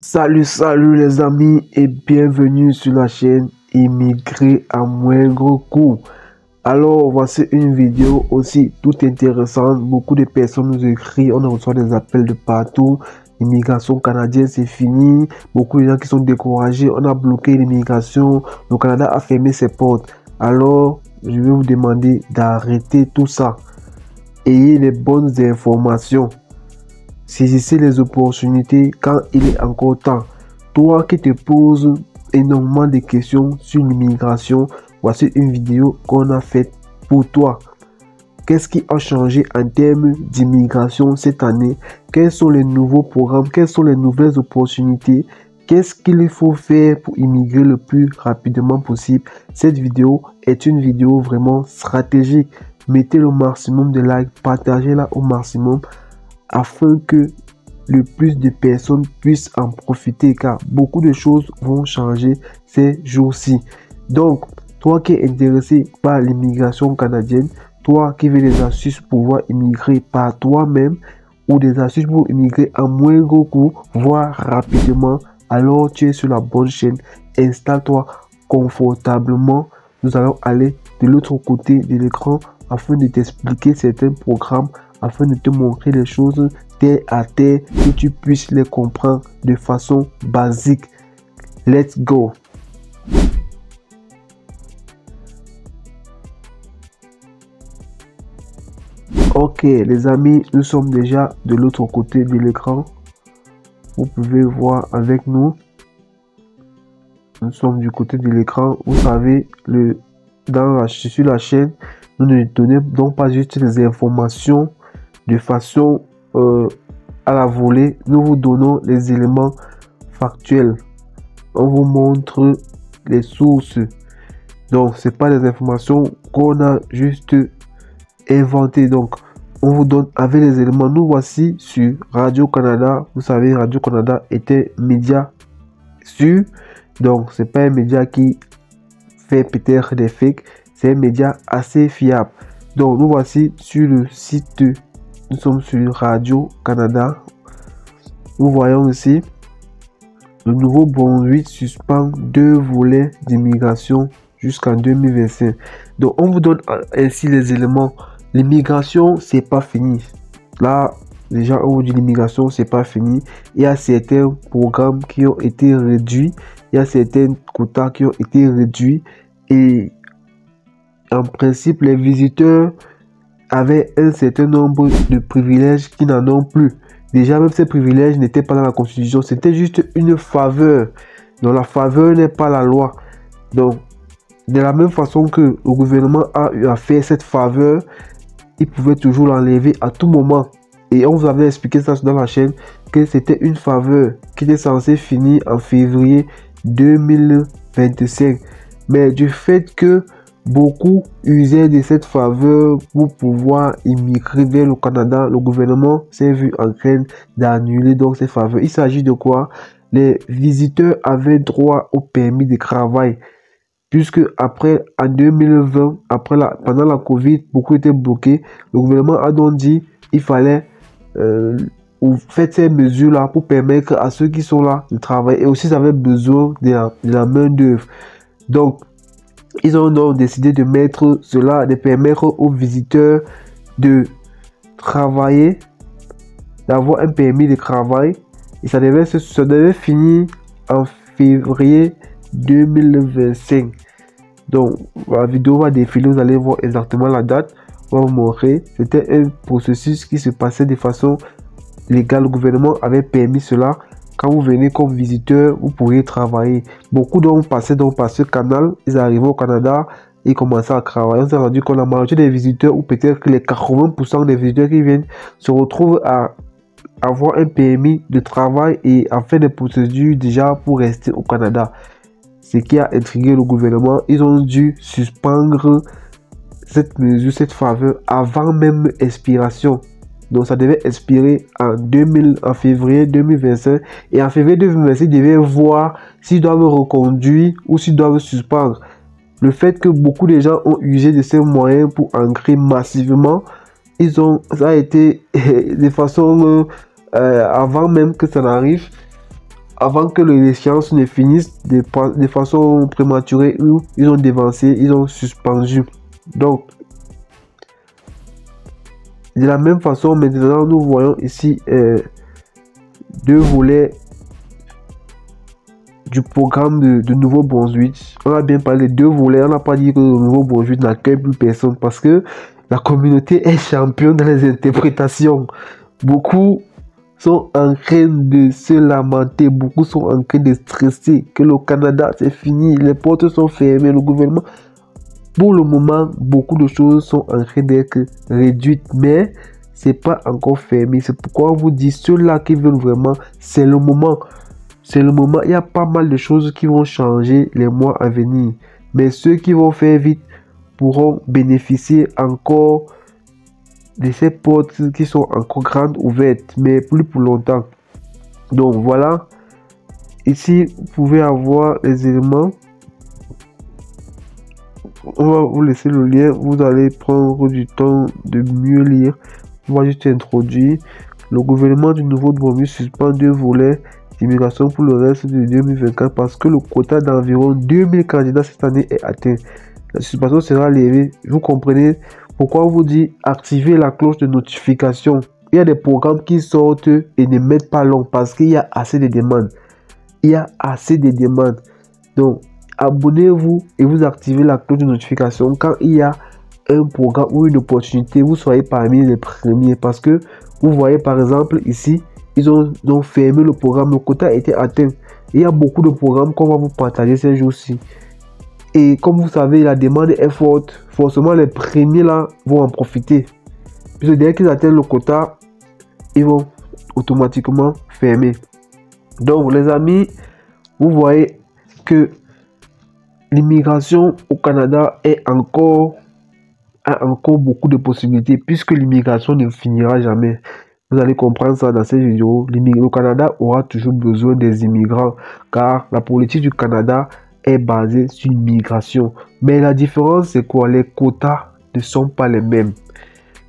Salut les amis et bienvenue sur la chaîne Immigrer à moindre coût. Alors voici une vidéo aussi tout intéressante. Beaucoup de personnes nous écrivent, on reçoit des appels de partout. L'immigration canadienne c'est fini. Beaucoup de gens qui sont découragés, on a bloqué l'immigration. Le Canada a fermé ses portes. Alors je vais vous demander d'arrêter tout ça. Ayez les bonnes informations. Saisissez les opportunités quand il est encore temps. Toi qui te poses énormément de questions sur l'immigration, voici une vidéo qu'on a faite pour toi. Qu'est-ce qui a changé en termes d'immigration cette année? Quels sont les nouveaux programmes? Quelles sont les nouvelles opportunités? Qu'est-ce qu'il faut faire pour immigrer le plus rapidement possible? Cette vidéo est une vidéo vraiment stratégique. Mettez le maximum de likes, partagez-la au maximum, afin que le plus de personnes puissent en profiter, car beaucoup de choses vont changer ces jours-ci. Donc, toi qui es intéressé par l'immigration canadienne, toi qui veux des astuces pour pouvoir immigrer par toi-même ou des astuces pour immigrer à moindre coût, voire rapidement, alors tu es sur la bonne chaîne. Installe-toi confortablement. Nous allons aller de l'autre côté de l'écran afin de t'expliquer certains programmes, afin de te montrer les choses terre à terre, que tu puisses les comprendre de façon basique. Let's go! Ok les amis, nous sommes déjà de l'autre côté de l'écran. Vous pouvez voir avec nous. Nous sommes du côté de l'écran. Vous savez, sur la chaîne, nous ne donnons donc pas juste des informations de façon à la volée. Nous vous donnons les éléments factuels. On vous montre les sources. Donc, c'est pas des informations qu'on a juste inventées. Donc, on vous donne avec les éléments. Nous voici sur Radio-Canada. Vous savez, Radio-Canada était média sûr. Donc, c'est pas un média qui fait peut-être des fakes. C'est un média assez fiable. Donc, nous voici sur le site. Nous sommes sur Radio-Canada. Nous voyons ici le Nouveau-Brunswick suspend 2 volets d'immigration jusqu'en 2025. Donc, on vous donne ainsi les éléments. L'immigration, c'est pas fini. Là, déjà, on vous dit l'immigration, c'est pas fini. Il y a certains programmes qui ont été réduits. Il y a certains quotas qui ont été réduits. Et en principe, les visiteurs avaient un certain nombre de privilèges qui n'en ont plus. Déjà, même ces privilèges n'étaient pas dans la Constitution. C'était juste une faveur. Donc, la faveur n'est pas la loi. Donc, de la même façon que le gouvernement a eu à faire cette faveur, il pouvait toujours l'enlever à tout moment. Et on vous avait expliqué ça dans la chaîne, que c'était une faveur qui était censée finir en février 2025. Mais du fait que beaucoup usaient de cette faveur pour pouvoir immigrer vers le Canada, le gouvernement s'est vu en train d'annuler donc ces faveurs. Il s'agit de quoi? Les visiteurs avaient droit au permis de travail. Puisque après, en 2020, pendant la Covid, beaucoup étaient bloqués. Le gouvernement a donc dit il fallait faire ces mesures-là pour permettre à ceux qui sont là de travailler. Et aussi, ils avaient besoin de la main-d'œuvre. Donc, ils ont donc décidé de mettre cela, de permettre aux visiteurs de travailler, d'avoir un permis de travail. Et ça devait finir en février 2025. Donc la vidéo va défiler, vous allez voir exactement la date. On va vous montrer. C'était un processus qui se passait de façon légale. Le gouvernement avait permis cela. Quand vous venez comme visiteur, vous pourriez travailler. Beaucoup donc passaient donc par ce canal. Ils arrivaient au Canada et commençaient à travailler. On s'est rendu compte que la majorité des visiteurs, ou peut-être que les 80% des visiteurs qui viennent, se retrouvent à avoir un permis de travail et à faire des procédures déjà pour rester au Canada. Ce qui a intrigué le gouvernement, ils ont dû suspendre cette mesure, cette faveur avant même expiration. Donc ça devait expirer en février 2025. Et en février 2025, ils devaient voir s'ils doivent reconduire ou s'ils doivent suspendre. Le fait que beaucoup de gens ont usé de ces moyens pour ancrer massivement, ça a été de façon avant même que ça n'arrive. avant que l'échéance ne finisse de façon prématurée, ou ils ont dévancé, ils ont suspendu. Donc, de la même façon, maintenant, nous voyons ici deux volets du programme de Nouveau-Brunswick. On a bien parlé de deux volets. On n'a pas dit que le Nouveau-Brunswick n'accueille plus personne parce que la communauté est championne dans les interprétations. Beaucoup sont en train de se lamenter, beaucoup sont en train de stresser que le Canada c'est fini, les portes sont fermées, le gouvernement. Pour le moment, beaucoup de choses sont en train d'être réduites, mais c'est pas encore fermé. C'est pourquoi on vous dit, ceux-là qui veulent vraiment, c'est le moment. C'est le moment. Il y a pas mal de choses qui vont changer les mois à venir. Mais ceux qui vont faire vite pourront bénéficier encore de ces portes qui sont encore grandes ouvertes, mais plus pour longtemps. Donc voilà. Ici, vous pouvez avoir les éléments. On va vous laisser le lien. Vous allez prendre du temps de mieux lire. On va juste introduire. Le gouvernement du Nouveau-Brunswick suspend 2 volets d'immigration pour le reste de 2024 parce que le quota d'environ 2000 candidats cette année est atteint. La suspension sera levée. Vous comprenez pourquoi on vous dit activer la cloche de notification. Il y a des programmes qui sortent et ne mettent pas long parce qu'il y a assez de demandes. Il y a assez de demandes. Donc, abonnez-vous et vous activez la cloche de notification quand il y a un programme ou une opportunité. Vous soyez parmi les premiers parce que vous voyez par exemple ici, ils ont fermé le programme. Le quota a été atteint. Il y a beaucoup de programmes qu'on va vous partager ces jours-ci. Et comme vous savez, la demande est forte. Forcément, les premiers là vont en profiter. Puisque dès qu'ils atteignent le quota, ils vont automatiquement fermer. Donc, les amis, vous voyez que l'immigration au Canada a encore beaucoup de possibilités puisque l'immigration ne finira jamais. Vous allez comprendre ça dans cette vidéo. Le Canada aura toujours besoin des immigrants car la politique du Canada est basée sur l'immigration. Mais la différence, c'est quoi? Les quotas ne sont pas les mêmes.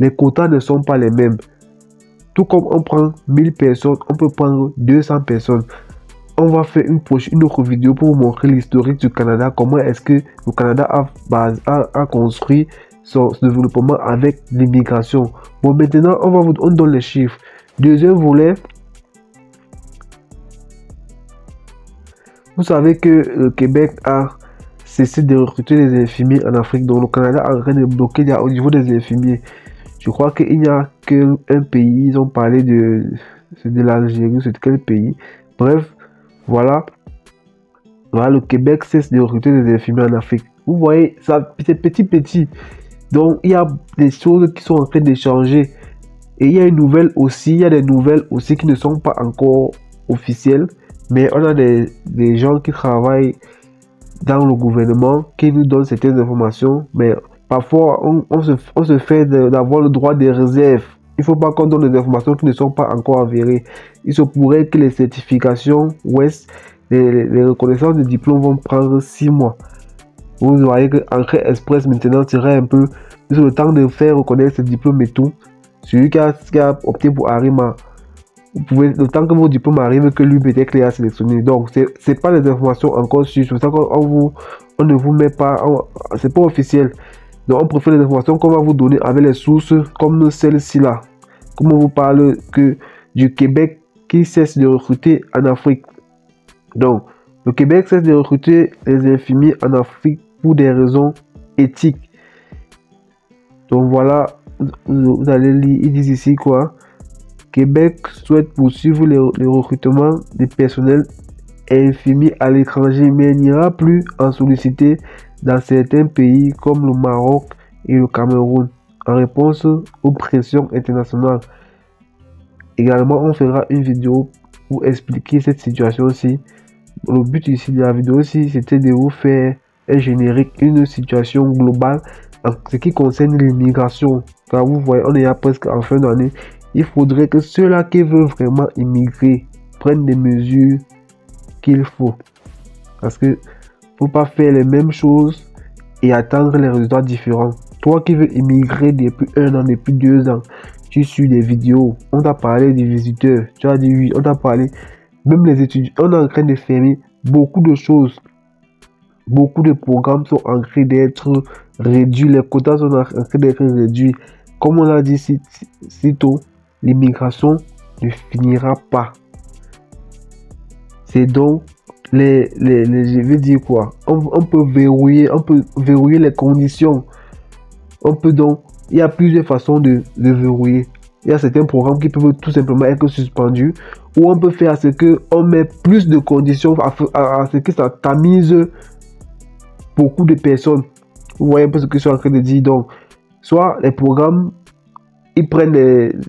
Les quotas ne sont pas les mêmes. Tout comme on prend 1000 personnes, on peut prendre 200 personnes. On va faire une autre vidéo pour vous montrer l'historique du Canada. Comment est-ce que le Canada a construit son développement avec l'immigration. Bon, maintenant, on donne les chiffres. Deuxième volet. Vous savez que le Québec a cessé de recruter les infirmiers en Afrique. Donc, le Canada a en train de bloquer au niveau des infirmiers. Je crois qu'il n'y a qu'un pays. Ils ont parlé de l'Algérie. C'est quel pays? Bref, voilà. Voilà, le Québec cesse de recruter les infirmiers en Afrique. Vous voyez, ça, c'est petit. Donc, il y a des choses qui sont en train de changer. Et il y a des nouvelles aussi qui ne sont pas encore officielles. Mais on a des gens qui travaillent dans le gouvernement qui nous donnent certaines informations. Mais parfois, on se fait d'avoir le droit des réserves. Il ne faut pas qu'on donne des informations qui ne sont pas encore avérées. Il se pourrait que les certifications West, les reconnaissances de diplômes vont prendre 6 mois. Vous voyez que Entrée Express maintenant serait un peu sur le temps de faire reconnaître ce diplôme et tout. Celui qui a opté pour Arima, vous pouvez, le temps que vos diplômes arrivent, que l'UBTEC les a sélectionnés. Donc, c'est pas des informations encore sûres. C'est pour ça qu'on ne vous met pas, c'est pas officiel. Donc, on préfère les informations qu'on va vous donner avec les sources comme celle-ci là. Comme on vous parle que du Québec qui cesse de recruter en Afrique. Donc, le Québec cesse de recruter les infirmiers en Afrique pour des raisons éthiques. Donc voilà, vous allez lire, ils disent ici quoi? Québec souhaite poursuivre le recrutement des personnels infirmiers à l'étranger, mais n'ira plus en solliciter dans certains pays comme le Maroc et le Cameroun, en réponse aux pressions internationales. Également, on fera une vidéo pour expliquer cette situation-ci. Le but ici de la vidéo aussi, c'était de vous faire un générique, une situation globale en ce qui concerne l'immigration. Car vous voyez, on est à presque en fin d'année. Il faudrait que ceux-là qui veulent vraiment immigrer prennent des mesures qu'il faut. Parce que faut pas faire les mêmes choses et attendre les résultats différents. Toi qui veux immigrer depuis 1 an, depuis 2 ans, tu suis des vidéos, on t'a parlé du visiteur, tu as dit oui, on t'a parlé. Même les étudiants, on est en train de fermer beaucoup de choses. Beaucoup de programmes sont en train d'être réduits. Les quotas sont en train d'être réduits. Comme on l'a dit si tôt, l'immigration ne finira pas. C'est donc je veux dire quoi? On peut verrouiller les conditions. On peut donc, il y a plusieurs façons de verrouiller. Il y a certains programmes qui peuvent tout simplement être suspendus, ou on peut faire ce que on met plus de conditions à ce que ça tamise beaucoup de personnes. Vous voyez un peu ce que je suis en train de dire. Donc, soit les programmes, ils prennent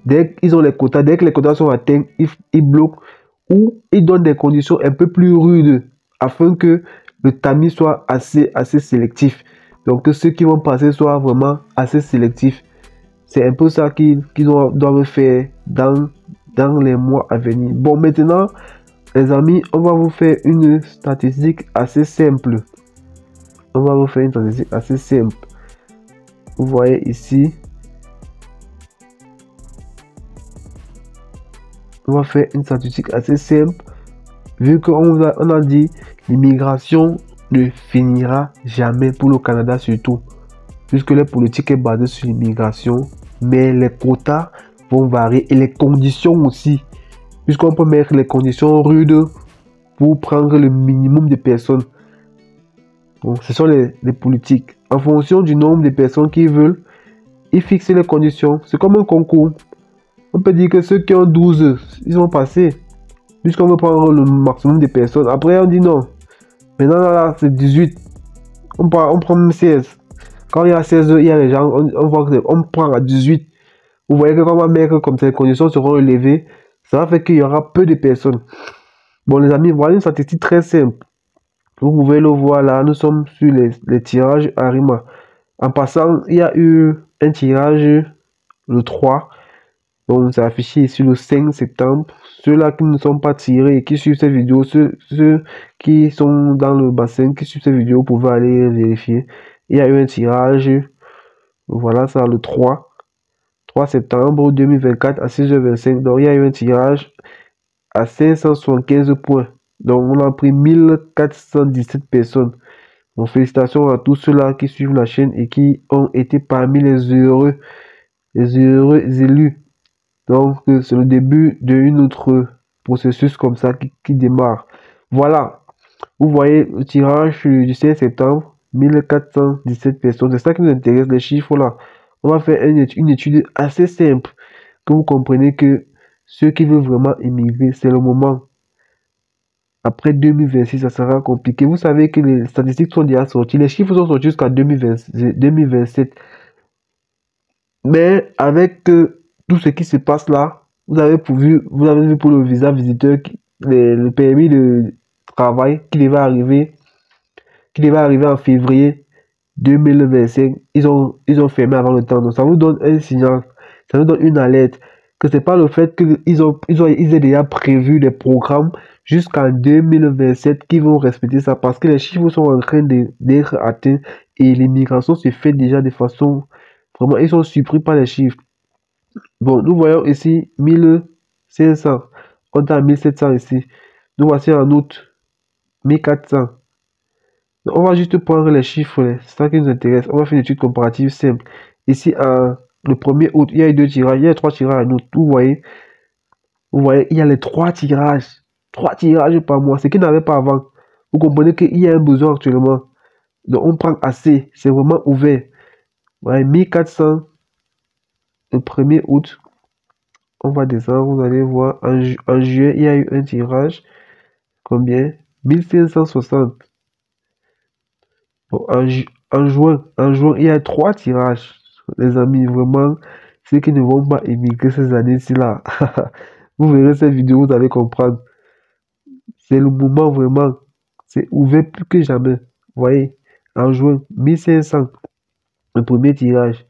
dès qu'ils ont les quotas, dès que les quotas sont atteints, ils bloquent, ou ils donnent des conditions un peu plus rudes afin que le tamis soit assez sélectif. Donc que ceux qui vont passer soient vraiment assez sélectifs. C'est un peu ça qu'ils doivent faire dans les mois à venir. Bon, maintenant, les amis, on va vous faire une statistique assez simple. On va vous faire une statistique assez simple. Vous voyez ici. On va faire une statistique assez simple. Vu qu'on a dit l'immigration ne finira jamais pour le Canada surtout. Puisque la politique est basée sur l'immigration. Mais les quotas vont varier et les conditions aussi. Puisqu'on peut mettre les conditions rudes pour prendre le minimum de personnes. Donc, ce sont les politiques. En fonction du nombre de personnes qu'ils veulent, ils fixent les conditions. C'est comme un concours. On peut dire que ceux qui ont 12, ils vont passer. Puisqu'on veut prendre le maximum de personnes. Après, on dit non. Maintenant, là, c'est 18. On prend même 16. Quand il y a 16, il y a les gens, on voit qu'on prend à 18. Vous voyez que quand on va mettre comme ces conditions seront élevées, ça va faire qu'il y aura peu de personnes. Bon, les amis, voilà une statistique très simple. Vous pouvez le voir là, nous sommes sur les tirages Arima. En passant, il y a eu un tirage le 3. Donc, c'est affiché ici le 5 septembre. Ceux-là qui ne sont pas tirés et qui suivent cette vidéo, ceux qui sont dans le bassin, qui suivent cette vidéo, vous pouvez aller vérifier. Il y a eu un tirage. Voilà ça, le 3 septembre 2024 à 6h25. Donc, il y a eu un tirage à 575 points. Donc, on a pris 1417 personnes. Donc, félicitations à tous ceux-là qui suivent la chaîne et qui ont été parmi les heureux élus. Donc, c'est le début d'un autre processus comme ça qui démarre. Voilà. Vous voyez le tirage du 16 septembre, 1417 personnes. C'est ça qui nous intéresse, les chiffres là. On va faire une étude assez simple. Que vous comprenez que ceux qui veulent vraiment immigrer, c'est le moment. Après 2026, ça sera compliqué. Vous savez que les statistiques sont déjà sorties. Les chiffres sont sortis jusqu'à 2027. Mais avec tout ce qui se passe là, vous avez vu pour le visa visiteur, le permis de travail qui devait arriver en février 2025. Ils ont fermé avant le temps. Donc ça vous donne un signal, ça vous donne une alerte que c'est pas le fait qu'ils aient déjà prévu des programmes jusqu'en 2027 qui vont respecter ça parce que les chiffres sont en train d'être atteints et l'immigration se fait déjà de façon vraiment, ils sont surpris par les chiffres. Bon, nous voyons ici 1500. On est à 1700 ici. Nous voici en août 1400. Donc, on va juste prendre les chiffres, c'est ça qui nous intéresse. On va faire une étude comparative simple. Ici, le 1er août, il y a eu 2 tirages, il y a 3 tirages en août. Vous voyez, il y a les 3 tirages. 3 tirages par mois, ce qu'il n'y avait pas avant. Vous comprenez qu'il y a un besoin actuellement. Donc, on prend assez. C'est vraiment ouvert. Vous voyez, 1400 le 1er août. On va descendre, vous allez voir. En juillet, il y a eu un tirage. Combien? 1560. Bon, en juin, il y a 3 tirages. Les amis, vraiment, ceux qui ne vont pas émigrer ces années-ci là, vous verrez cette vidéo, vous allez comprendre. C'est le moment vraiment. C'est ouvert plus que jamais. Vous voyez, en juin, 1500, le premier tirage.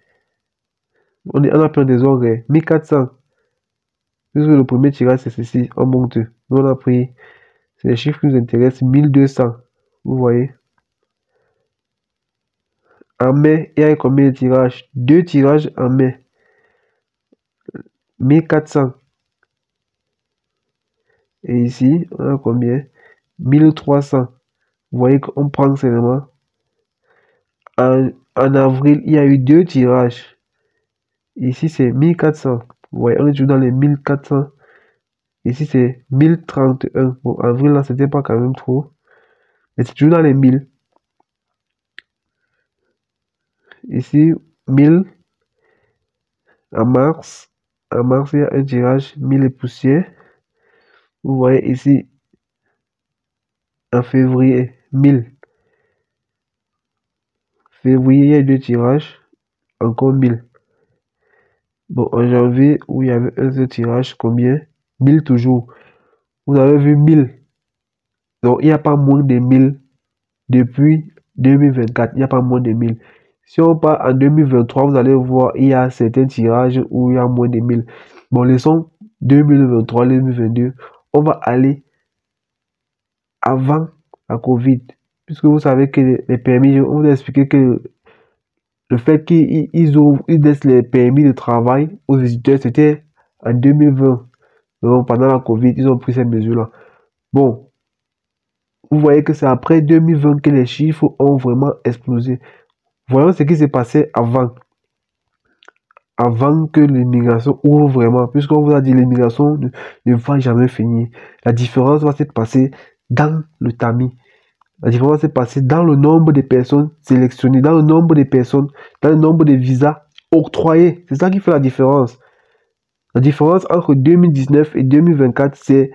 On a plein des ordres. 1400. Puisque le premier tirage, c'est ceci. On monte. Nous, on a pris. C'est les chiffres qui nous intéressent. 1200. Vous voyez. En mai, il y a combien de tirages? 2 tirages en mai. 1400. Et ici, on a combien? 1300. Vous voyez qu'on prend seulement. En avril, il y a eu 2 tirages. Ici, c'est 1400. Vous voyez, on est toujours dans les 1400. Ici, c'est 1031. Bon, avril, là, c'était pas quand même trop. Mais c'est toujours dans les 1000. Ici, 1000. En mars, il y a un tirage 1000 et poussières. Vous voyez ici, en février, 1000. Février, il y a 2 tirages, encore 1000. Bon, en janvier, où il y avait un seul tirage, combien? 1000 toujours. Vous avez vu 1000. Donc, il n'y a pas moins de 1000 depuis 2024. Il n'y a pas moins de 1000. Si on part en 2023, vous allez voir, il y a certains tirages où il y a moins de 1000. Bon, laissons 2023, 2022. On va aller avant la Covid. Puisque vous savez que les permis, on vous a expliqué que le fait qu'ils laissent les permis de travail aux visiteurs, c'était en 2020. Donc, pendant la Covid, ils ont pris ces mesures-là. Bon, vous voyez que c'est après 2020 que les chiffres ont vraiment explosé. Voyons ce qui s'est passé avant que l'immigration ouvre vraiment. Puisqu'on vous a dit l'immigration ne va jamais finir. La différence va se passer dans le tamis. La différence s'est passée dans le nombre de personnes sélectionnées, dans le nombre de personnes, dans le nombre de visas octroyés. C'est ça qui fait la différence. La différence entre 2019 et 2024, c'est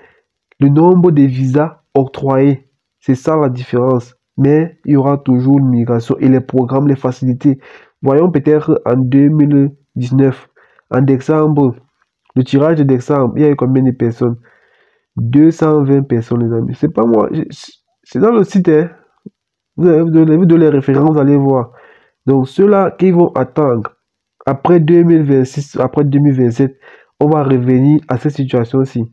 le nombre de visas octroyés. C'est ça la différence. Mais il y aura toujours l'immigration et les programmes, les facilités. Voyons peut-être en 2019, en décembre, le tirage de décembre, il y a eu combien de personnes? 220 personnes, les amis. C'est pas moi. C'est dans le site, hein. Vous avez de les références, vous allez voir. Donc, ceux-là qui vont attendre après 2026, après 2027, on va revenir à cette situation-ci.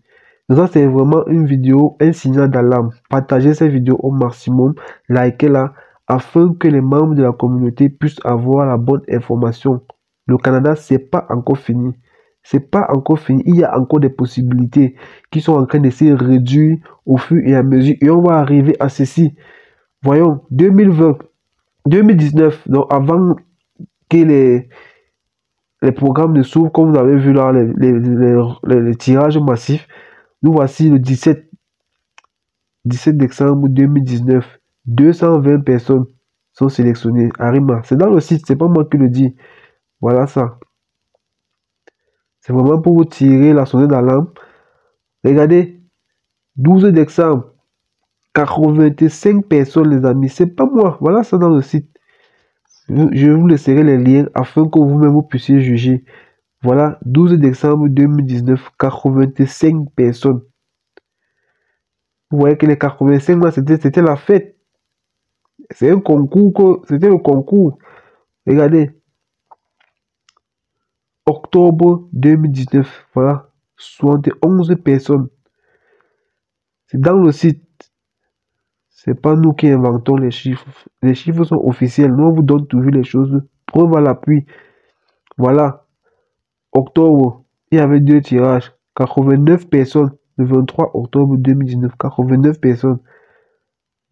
Donc, ça, c'est vraiment une vidéo, un signal d'alarme. Partagez cette vidéo au maximum, likez-la, afin que les membres de la communauté puissent avoir la bonne information. Le Canada, c'est pas encore fini. C'est pas encore fini. Il y a encore des possibilités qui sont en train de se réduire au fur et à mesure. Et on va arriver à ceci. Voyons, 2020, 2019, donc avant que les programmes ne s'ouvrent, comme vous avez vu là, les tirages massifs, nous voici le 17 décembre 2019. 220 personnes sont sélectionnées. Arima, c'est dans le site, c'est pas moi qui le dis. Voilà ça. C'est vraiment pour vous tirer la sonnette d'alarme. Regardez, 12 décembre, 85 personnes, les amis. C'est pas moi. Voilà ça dans le site. Je vous laisserai les liens afin que vous-même vous puissiez juger. Voilà, 12 décembre 2019, 85 personnes. Vous voyez que les 85 là, c'était la fête. C'est un concours, c'était le concours. Regardez. Octobre 2019, voilà, 71 personnes. C'est dans le site. C'est pas nous qui inventons les chiffres. Les chiffres sont officiels. Nous, on vous donne toujours les choses. Preuve à l'appui. Voilà. Octobre, il y avait 2 tirages. 89 personnes. Le 23 octobre 2019. 89 personnes.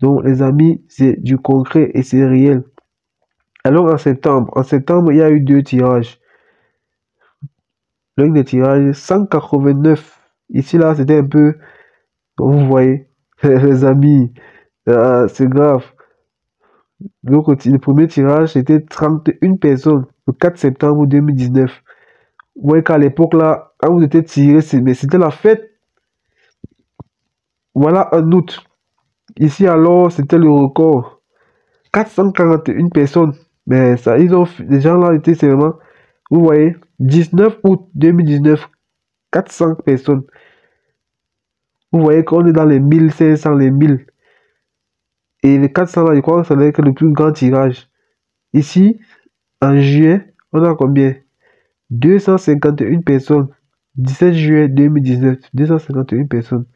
Donc, les amis, c'est du concret et c'est réel. Alors, en septembre, il y a eu 2 tirages. L'un des tirages, 189. Ici, là, c'était un peu... Vous voyez, les amis, c'est grave. Le premier tirage, c'était 31 personnes, le 4 septembre 2019. Vous voyez qu'à l'époque, là, quand vous étiez tiré, mais c'était la fête. Voilà, en août. Ici, alors, c'était le record. 441 personnes. Mais ça, les gens là étaient seulement, vous voyez, 19 août 2019, 400 personnes. Vous voyez qu'on est dans les 1500, les 1000. Et les 400 là, je crois que ça n'est que le plus grand tirage. Ici, en juillet, on a combien? 251 personnes. 17 juillet 2019, 251 personnes.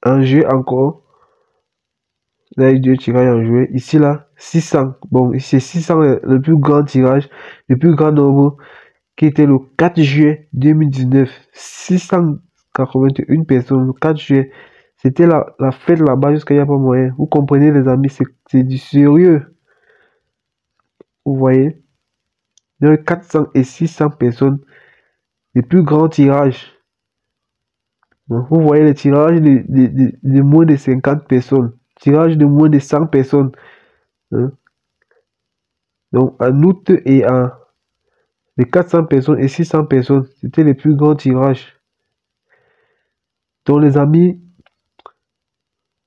En juillet encore, il y a eu 2 tirages en juillet. Ici là, 600. Bon, ici c'est 600 le plus grand tirage, le plus grand nombre. qui était le 4 juillet 2019. 681 personnes, le 4 juillet. C'était la fête là-bas jusqu'à il n'y a pas moyen. Vous comprenez les amis, c'est du sérieux. Vous voyez? Il y a 400 et 600 personnes. Les plus grands tirages. Donc, vous voyez les tirages de moins de 50 personnes. Tirage de moins de 100 personnes. Hein? Donc en août et en les 400 personnes et 600 personnes, c'était les plus grands tirages. Donc les amis,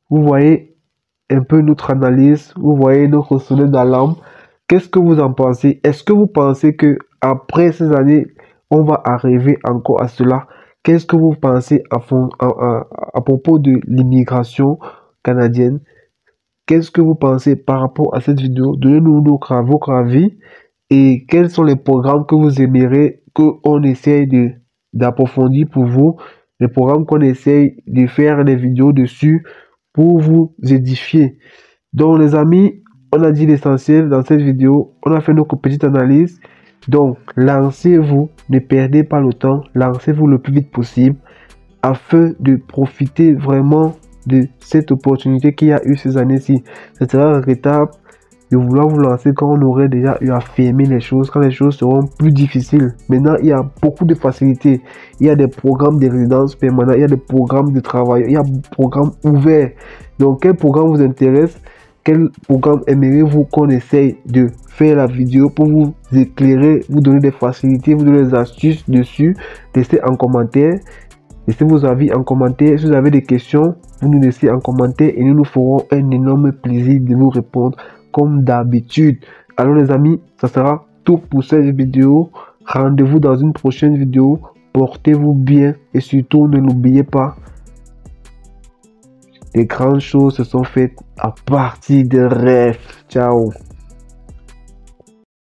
vous voyez un peu notre analyse, vous voyez notre sonnette d'alarme. Qu'est-ce que vous en pensez? Est-ce que vous pensez que après ces années, on va arriver encore à cela? Qu'est-ce que vous pensez à propos de l'immigration canadienne? Qu'est-ce que vous pensez par rapport à cette vidéo? Donnez-nous votre avis et quels sont les programmes que vous aimeriez qu'on essaye d'approfondir pour vous, les programmes qu'on essaye de faire des vidéos dessus pour vous édifier. Donc les amis, on a dit l'essentiel dans cette vidéo, on a fait notre petite analyse. Donc lancez-vous, ne perdez pas le temps, lancez-vous le plus vite possible afin de profiter vraiment de cette opportunité qu'il y a eu ces années-ci. C'est regrettable de vouloir vous lancer quand on aurait déjà eu à fermer les choses, quand les choses seront plus difficiles. Maintenant, il y a beaucoup de facilités. Il y a des programmes de résidence permanente, il y a des programmes de travail, il y a des programmes ouverts. Donc, quel programme vous intéresse? Quel programme aimeriez-vous qu'on essaye de faire la vidéo pour vous éclairer, vous donner des facilités, vous donner des astuces dessus? Laissez en commentaire. Laissez vos avis en commentaire. Si vous avez des questions, vous nous laissez en commentaire et nous nous ferons un énorme plaisir de vous répondre comme d'habitude. Alors les amis, ça sera tout pour cette vidéo. Rendez-vous dans une prochaine vidéo. Portez-vous bien et surtout ne l'oubliez pas. Les grandes choses se sont faites à partir de rêves. Ciao.